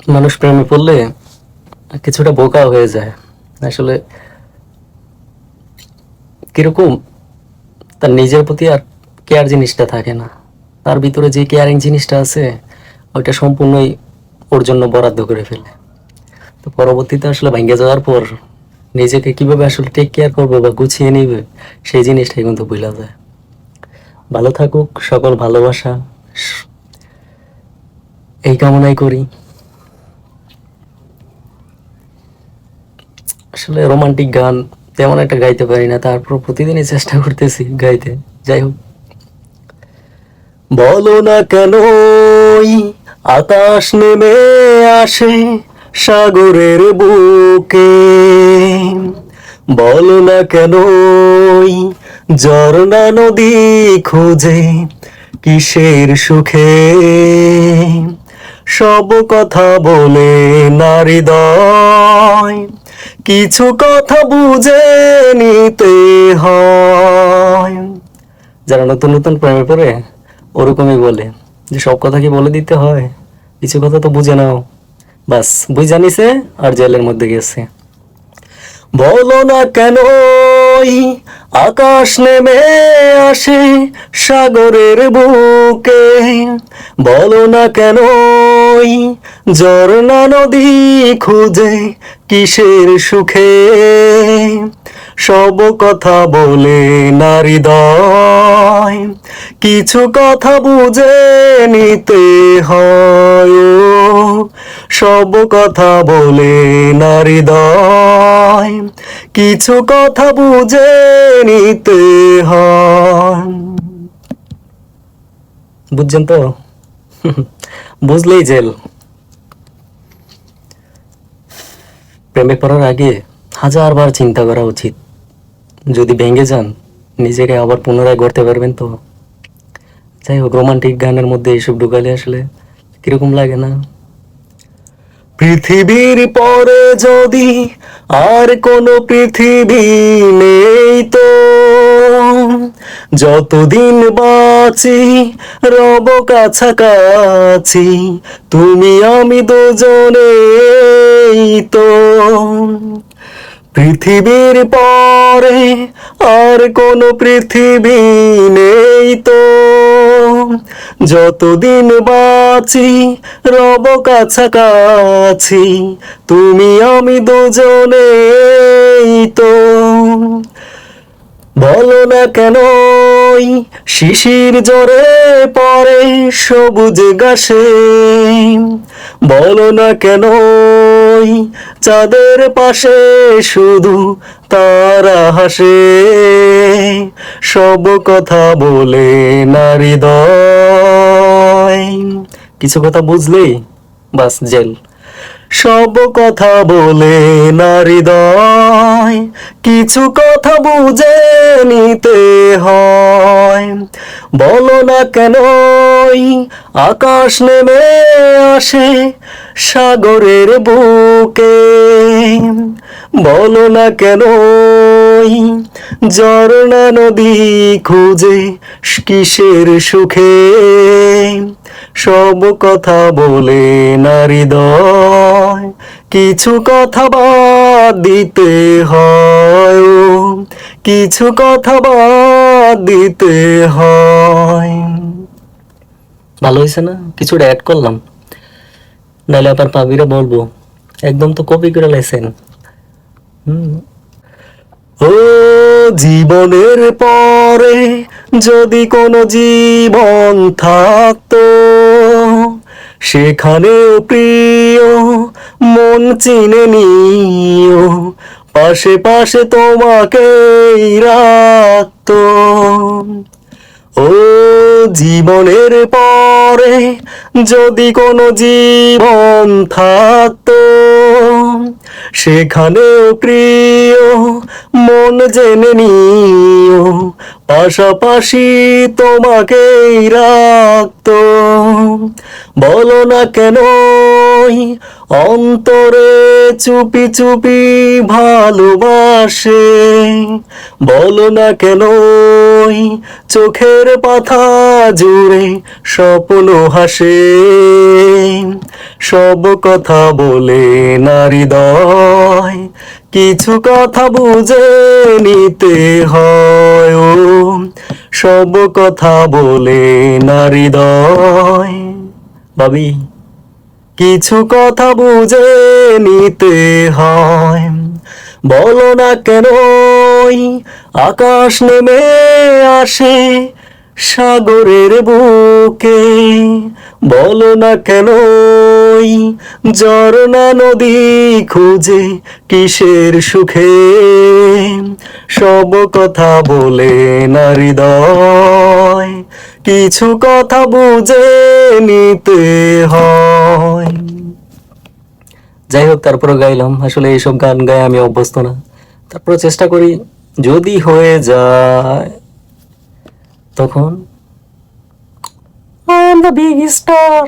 মানুষ প্রেমে পড়লে কিছুটা বোকা হয়ে যায়। আসলে কিরকম, তার নিজের প্রতি আর কেয়ার জিনিসটা থাকে না। তার ভিতরে যে কেয়ারিং জিনিসটা আছে ওইটা সম্পূর্ণই ওর জন্য বরাদ্দ করে ফেলে। তো পরবর্তীতে আসলে ভাঙ্গে যাওয়ার পর নিজেকে কিভাবে আসলে টেক কেয়ার করবে বা গুছিয়ে নিবে সেই জিনিসটাই কিন্তু ভুলা যায়। ভালো থাকুক সকল, ভালোবাসা এই কামনাই করি। আসলে রোমান্টিক গান তেমন একটা গাইতে পারি না, তারপর প্রতিদিনই চেষ্টা করতেছি গাইতে। যাই হোক, বলো না কেন আকাশ নেমে আসে সাগরের বুকে, বলো না কেন ঝর্ণা নদী খোঁজে কিসের সুখে, সব কথা বলে না হৃদয়, কিছু কথা বুঝে নিতে হয়। যারা নতুন নতুন প্রেমে পড়ে ওরকমই বলে যে সব কথা কি বলে দিতে হয়, কিছু কথা তো বুঝে নাও। বাস বুঝা নিছে আর জেলের মধ্যে গেছে। বলো না কেন আকাশ নেমে আসে সাগরের বুকে, বলো না কেন ঝর্ণা নদী খুঁজে কিসের সুখে, সব কথা বলে না হৃদয়, কিছু কথা বুঝে নিতে হয়। সব কথা বলে না হৃদয়, কিছু কথা বুঝে নিতে হয়। বুঝছেন তো? বুঝলেই জেল। প্রেমে পড়ার আগে হাজারবার চিন্তা করা উচিত। যদি ভেঙে যান নিজেকে আবার পুনরায় গড়তে পারবেন তো। যাই হোক, রোমান্টিক গানের মধ্যে এইসব ঢুকালে আসলে কিরকম লাগে না? পৃথিবীর পরে যদি আর কোনো পৃথিবী নেই তো, যতদিন বাঁচি রব কাছাকাছি, তুমি আমি দুজনেই তো। পৃথিবীর পরে আর কোনো পৃথিবী নেই তো, যতদিন বাঁচি রব কাছাকাছি, তুমি আমি দুজনেই তো। বলো না কেন শিশির জোরে পড়ে সবুজ ঘাসে, বলো না কেন চাঁদের পাশে শুধু তারা হাসে, সব কথা বলে না হৃদয়, কিছু কথা বুঝলেই বাস জেল। সব কথা বলে না হৃদয়, কিছু কথা বুঝে নিতে হয়। বলো না কেন আকাশ নেমে আসে সাগরের বুকে, বলো না কেন ঝর্ণা নদী খুঁজে কিসের সুখে, সব কথা বলে না হৃদয়, কিছু কথা বাদ দিতে হয়, কিছু কথা বাদ দিতে হয়। ভালো হয়েছে না? কিছুটা অ্যাড করলাম, নাহলে আবার পাবিরা বলবো একদম তো কপি করে লাইছেন। ও জীবনের পরে যদি কোনো জীবন থাকতো, সেখানেও প্রিয় মন চিনে নিও, পাশে পাশে তোমাকেই রাখতো। ও জীবনের পরে যদি কোনো জীবন থাকতো, সেখানেও প্রিয় মন জেনে নিও, পাশাপাশি তোমাকেই রাখতো। বলো না কেন অন্তরে চুপি চুপি ভালোবাসে, বলো না কেন চোখের পাতা জুড়ে স্বপ্ন হাসে, সব কথা বলে না হৃদয়, কিছু কথা বুঝে নিতে হয়, ও সব কথা বলে না হৃদয়। ভাবি, কিছু কথা বুঝে নিতে হয়, বলো না কেন আকাশ নেমে আসে সাগরের বুকে, বলো না কেন ঝরনা নদী খুঁজে কিসের সুখে, সব কথা বলে না হৃদয়, কিছু কথা বুঝে নিতে হয়। যাই হোক, তারপরে গাইলাম। আসলে এইসব গান গায়ে আমি অভ্যস্ত না, তারপরে চেষ্টা করি যদি হয়ে যায় তখন I am the big star.